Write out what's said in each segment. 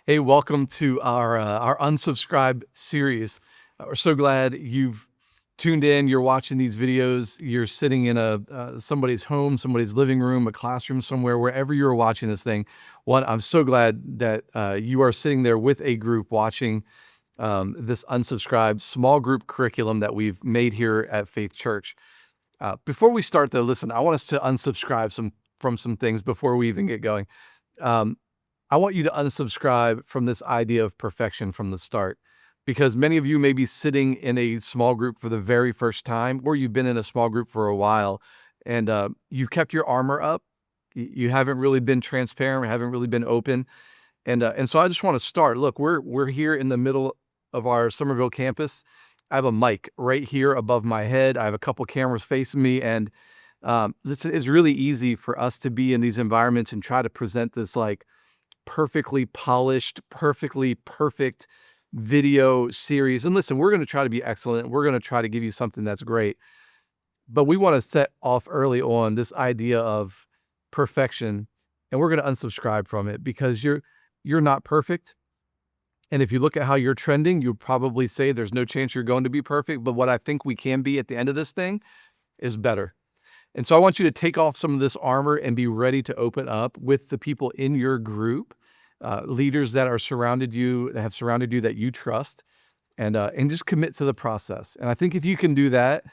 Hey, welcome to our unsubscribe series. We're so glad you've tuned in. You're watching these videos. You're sitting in a somebody's home, somebody's living room, a classroom somewhere, wherever you're watching this thing. One, I'm so glad that you are sitting there with a group watching this unsubscribed small group curriculum that we've made here at Faith Church. Before we start, though, listen, I want us to unsubscribe from some things before we even get going. Um, I want you to unsubscribe from this idea of perfection from the start, because many of you may be sitting in a small group for the very first time, or you've been in a small group for a while, and you've kept your armor up. You haven't really been transparent, haven't really been open, and so I just want to start. Look, we're here in the middle of our Somerville campus. I have a mic right here above my head. I have a couple cameras facing me, and this is really easy for us to be in these environments and try to present this like perfectly polished, perfectly perfect video series. And listen, we're going to try to be excellent. We're going to try to give you something that's great. But we want to set off early on this idea of perfection, and we're going to unsubscribe from it because you're not perfect. And if you look at how you're trending, you'll probably say there's no chance you're going to be perfect. But what I think we can be at the end of this thing is better. And so I want you to take off some of this armor and be ready to open up with the people in your group, leaders that are surrounded you, that have surrounded you, that you trust, and just commit to the process. And I think if you can do that,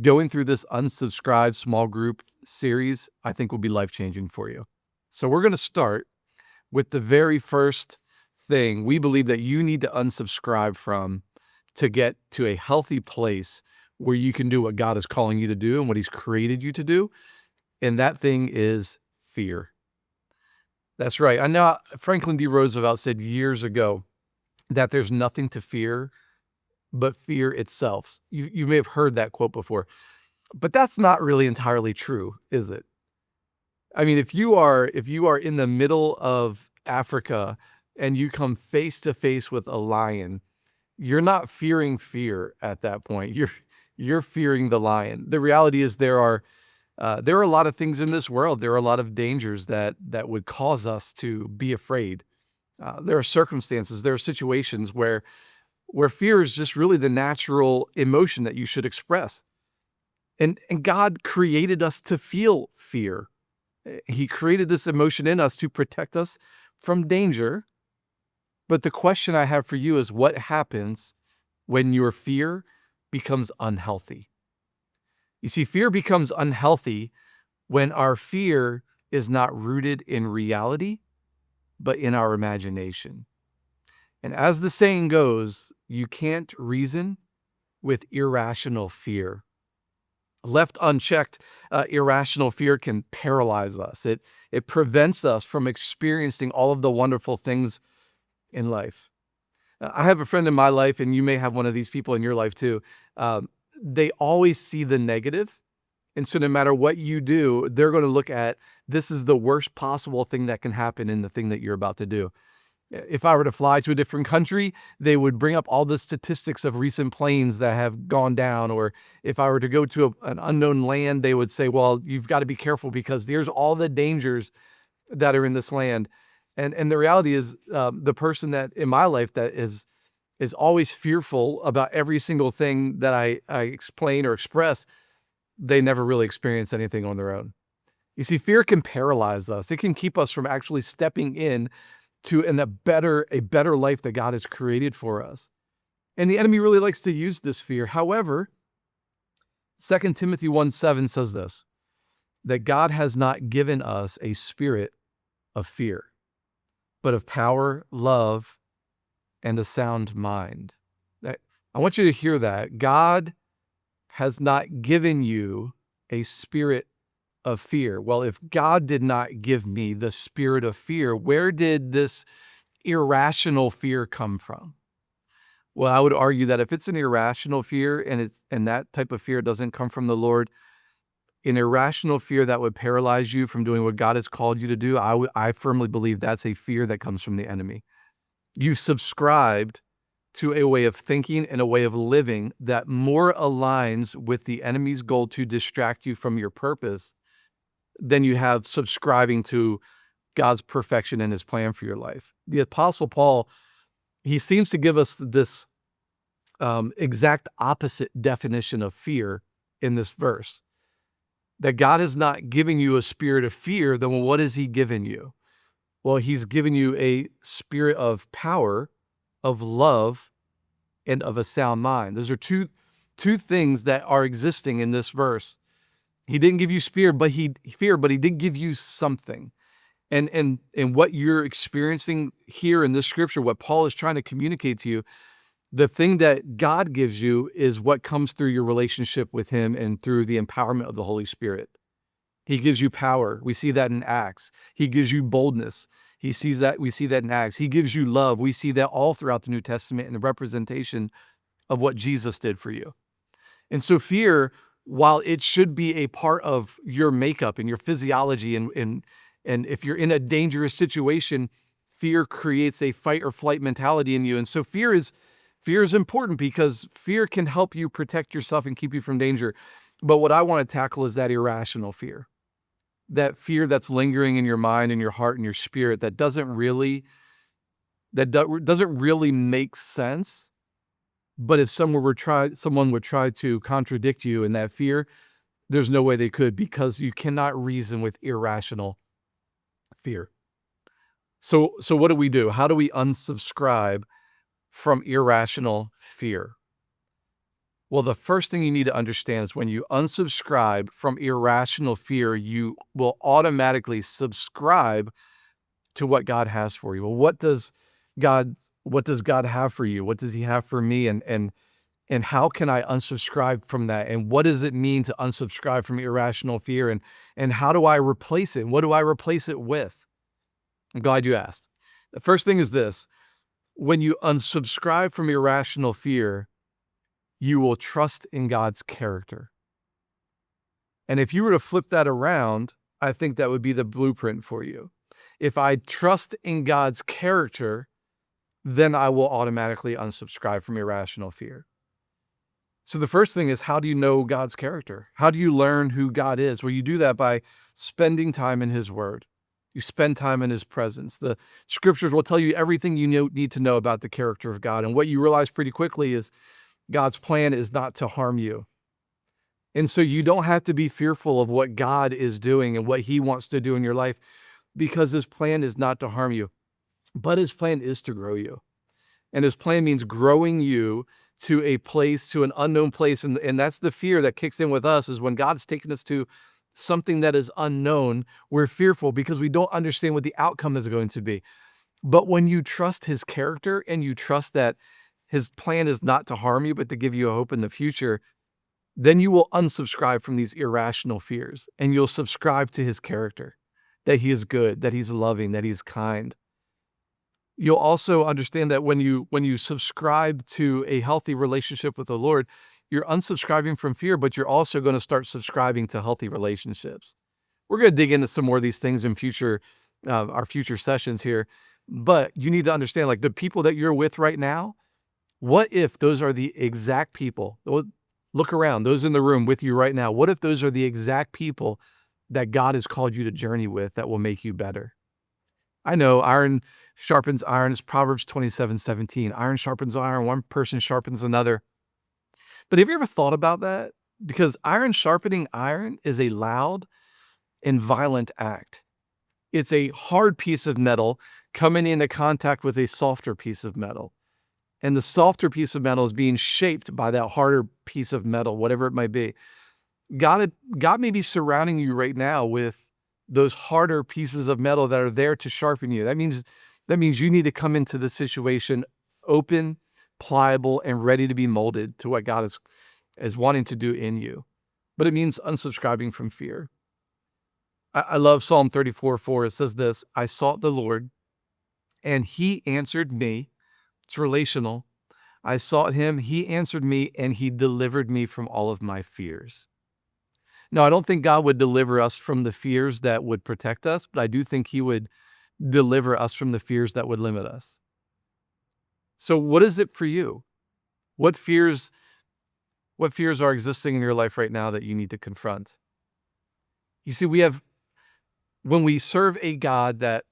going through this unsubscribed small group series, I think will be life-changing for you. So we're going to start with the very first thing we believe that you need to unsubscribe from to get to a healthy place where you can do what God is calling you to do and what He's created you to do. And that thing is fear. That's right. I know Franklin D. Roosevelt said years ago that there's nothing to fear but fear itself. You may have heard that quote before, but that's not really entirely true, is it? I mean, if you are in the middle of Africa and you come face to face with a lion, you're not fearing fear at that point. You're fearing the lion. The reality is there are a lot of things in this world. There are a lot of dangers that would cause us to be afraid. There are circumstances, there are situations where fear is just really the natural emotion that you should express. And God created us to feel fear. He created this emotion in us to protect us from danger. But the question I have for you is, what happens when your fear becomes unhealthy? You see, fear becomes unhealthy when our fear is not rooted in reality, but in our imagination. And as the saying goes, you can't reason with irrational fear. Left unchecked, irrational fear can paralyze us. It prevents us from experiencing all of the wonderful things in life. I have a friend in my life, and you may have one of these people in your life too. They always see the negative. And so no matter what you do, they're going to look at this is the worst possible thing that can happen in the thing that you're about to do. If I were to fly to a different country, they would bring up all the statistics of recent planes that have gone down. Or if I were to go to an unknown land, they would say, well, you've got to be careful because there's all the dangers that are in this land. And the reality is, the person that in my life that is always fearful about every single thing that I explain or express, they never really experience anything on their own. You see, fear can paralyze us. It can keep us from actually stepping in to a better life that God has created for us. And the enemy really likes to use this fear. However, 2 Timothy 1:7 says this, that God has not given us a spirit of fear, but of power, love, and a sound mind. I want you to hear that. God has not given you a spirit of fear. Well, if God did not give me the spirit of fear, where did this irrational fear come from? Well, I would argue that if it's an irrational fear and that type of fear doesn't come from the Lord, an irrational fear that would paralyze you from doing what God has called you to do, I firmly believe that's a fear that comes from the enemy. You subscribed to a way of thinking and a way of living that more aligns with the enemy's goal to distract you from your purpose than you have subscribing to God's perfection and his plan for your life. The Apostle Paul, he seems to give us this exact opposite definition of fear in this verse. That God is not giving you a spirit of fear, then what has he given you? Well, he's given you a spirit of power, of love, and of a sound mind. Those are two things that are existing in this verse. He didn't give you fear, but he did give you something. And what you're experiencing here in this scripture, what Paul is trying to communicate to you, the thing that God gives you is what comes through your relationship with him and through the empowerment of the Holy Spirit. He gives you power. We see that in Acts. He gives you boldness. We see that in Acts. He gives you love. We see that all throughout the New Testament in the representation of what Jesus did for you. And so fear, while it should be a part of your makeup and your physiology, and if you're in a dangerous situation, fear creates a fight or flight mentality in you. And so fear is important because fear can help you protect yourself and keep you from danger. But what I want to tackle is that irrational fear. That fear that's lingering in your mind and your heart and your spirit that doesn't really make sense. But if someone would try to contradict you in that fear, there's no way they could, because you cannot reason with irrational fear. So what do we do? How do we unsubscribe from irrational fear? Well, the first thing you need to understand is when you unsubscribe from irrational fear, you will automatically subscribe to what God has for you. Well, what does God have for you? What does he have for me? And how can I unsubscribe from that? And what does it mean to unsubscribe from irrational fear? And how do I replace it? And what do I replace it with? I'm glad you asked. The first thing is this: when you unsubscribe from irrational fear, you will trust in God's character. And if you were to flip that around, I think that would be the blueprint for you. If I trust in God's character, then I will automatically unsubscribe from irrational fear. So the first thing is, how do you know God's character? How do you learn who God is? Well, you do that by spending time in his word. You spend time in his presence. The scriptures will tell you everything you need to know about the character of God. And what you realize pretty quickly is God's plan is not to harm you. And so you don't have to be fearful of what God is doing and what he wants to do in your life, because his plan is not to harm you, but his plan is to grow you. And his plan means growing you to a place, to an unknown place. And that's the fear that kicks in with us, is when God's taken us to something that is unknown, we're fearful because we don't understand what the outcome is going to be. But when you trust his character and you trust that his plan is not to harm you, but to give you a hope in the future, then you will unsubscribe from these irrational fears and you'll subscribe to his character, that he is good, that he's loving, that he's kind. You'll also understand that when you subscribe to a healthy relationship with the Lord, you're unsubscribing from fear, but you're also going to start subscribing to healthy relationships. We're going to dig into some more of these things in our future sessions here, but you need to understand, like, the people that you're with right now, what if those are the exact people? Look around, those in the room with you right now. What if those are the exact people that God has called you to journey with, that will make you better? I know iron sharpens iron. It's Proverbs 27:17. Iron sharpens iron. One person sharpens another. But have you ever thought about that? Because iron sharpening iron is a loud and violent act. It's a hard piece of metal coming into contact with a softer piece of metal. And the softer piece of metal is being shaped by that harder piece of metal, whatever it might be. God may be surrounding you right now with those harder pieces of metal that are there to sharpen you. That means you need to come into the situation open, pliable, and ready to be molded to what God is wanting to do in you. But it means unsubscribing from fear. I love Psalm 34:4. It says this: I sought the Lord, and he answered me. It's relational. I sought him, he answered me, and he delivered me from all of my fears. Now, I don't think God would deliver us from the fears that would protect us, but I do think he would deliver us from the fears that would limit us. So what is it for you? What fears are existing in your life right now that you need to confront? You see, we have when we serve a God that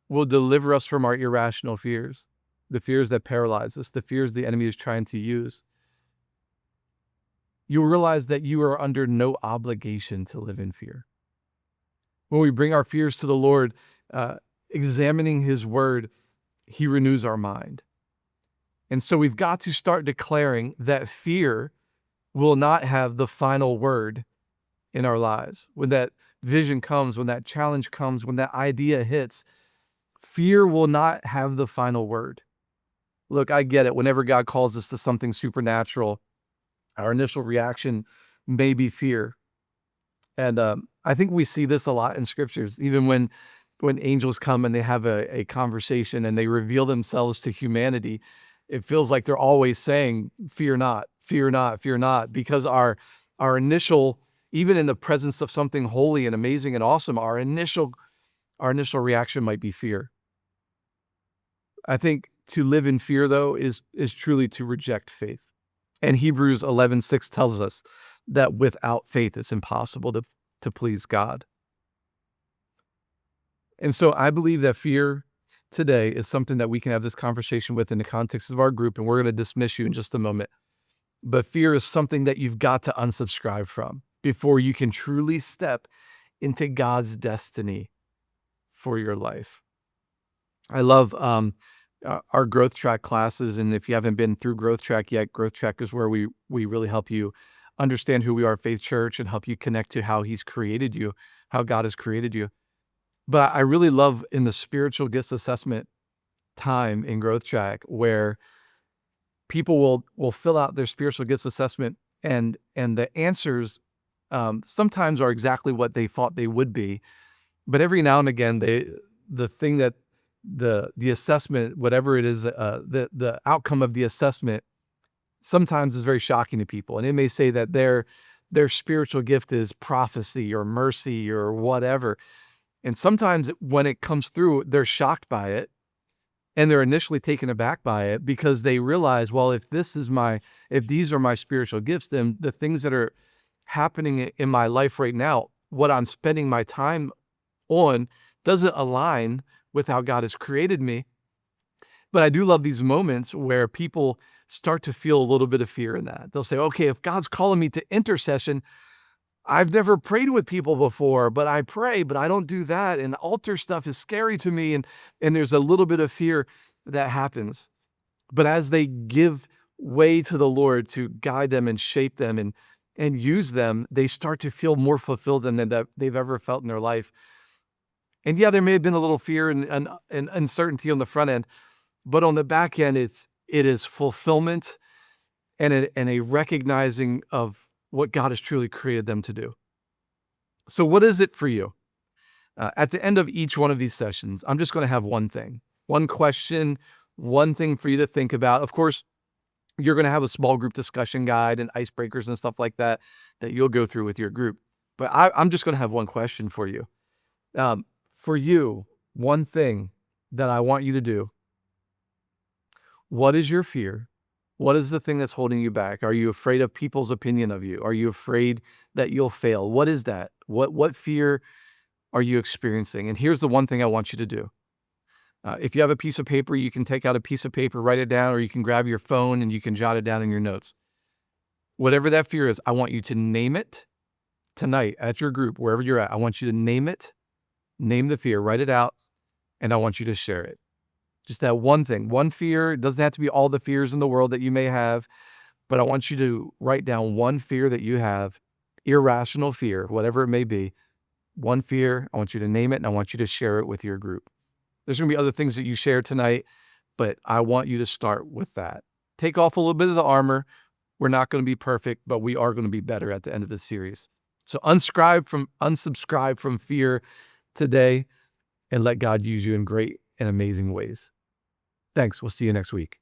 will deliver us from our irrational fears, the fears that paralyze us, the fears the enemy is trying to use, you'll realize that you are under no obligation to live in fear. When we bring our fears to the Lord, examining his word, he renews our mind. And so we've got to start declaring that fear will not have the final word in our lives. When that vision comes, when that challenge comes, when that idea hits, fear will not have the final word. Look, I get it. Whenever God calls us to something supernatural, our initial reaction may be fear. And I think we see this a lot in scriptures, even when angels come and they have a conversation and they reveal themselves to humanity, it feels like they're always saying, fear not, fear not, fear not, because our initial, even in the presence of something holy and amazing and awesome, our initial reaction might be fear. I think to live in fear, though, is truly to reject faith. And Hebrews 11:6 tells us that without faith, it's impossible to please God. And so I believe that fear today is something that we can have this conversation with in the context of our group, and we're going to dismiss you in just a moment. But fear is something that you've got to unsubscribe from before you can truly step into God's destiny for your life. I love our Growth Track classes, and if you haven't been through Growth Track yet, Growth Track is where we really help you understand who we are, Faith Church, and help you connect to how He's created you, how God has created you. But I really love in the spiritual gifts assessment time in Growth Track where people will fill out their spiritual gifts assessment, and the answers sometimes are exactly what they thought they would be, but every now and again the thing that the assessment, whatever it is, the outcome of the assessment sometimes is very shocking to people, and it may say that their spiritual gift is prophecy or mercy or whatever. And sometimes when it comes through, they're shocked by it and they're initially taken aback by it because they realize, well, if these are my spiritual gifts, then the things that are happening in my life right now, what I'm spending my time on doesn't align with how God has created me. But I do love these moments where people start to feel a little bit of fear in that. They'll say, okay, if God's calling me to intercession, I've never prayed with people before, but I pray, but I don't do that. And altar stuff is scary to me. And there's a little bit of fear that happens. But as they give way to the Lord to guide them and shape them and use them, they start to feel more fulfilled than that they've ever felt in their life. And yeah, there may have been a little fear and uncertainty on the front end, but on the back end, it is fulfillment and a recognizing of what God has truly created them to do. So what is it for you? At the end of each one of these sessions, I'm just going to have one thing, one question, one thing for you to think about. Of course, you're going to have a small group discussion guide and icebreakers and stuff like that you'll go through with your group. But I'm just going to have one question for you. For you, one thing that I want you to do. What is your fear? What is the thing that's holding you back? Are you afraid of people's opinion of you? Are you afraid that you'll fail? What is that? What fear are you experiencing? And here's the one thing I want you to do. If you have a piece of paper, you can take out a piece of paper, write it down, or you can grab your phone and you can jot it down in your notes. Whatever that fear is, I want you to name it tonight at your group, wherever you're at. I want you to name it, name the fear, write it out, and I want you to share it. Just that one thing, one fear. It doesn't have to be all the fears in the world that you may have, but I want you to write down one fear that you have, irrational fear, whatever it may be. One fear, I want you to name it, and I want you to share it with your group. There's going to be other things that you share tonight, but I want you to start with that. Take off a little bit of the armor. We're not going to be perfect, but we are going to be better at the end of the series. So unsubscribe from fear today and let God use you in great and amazing ways. Thanks. We'll see you next week.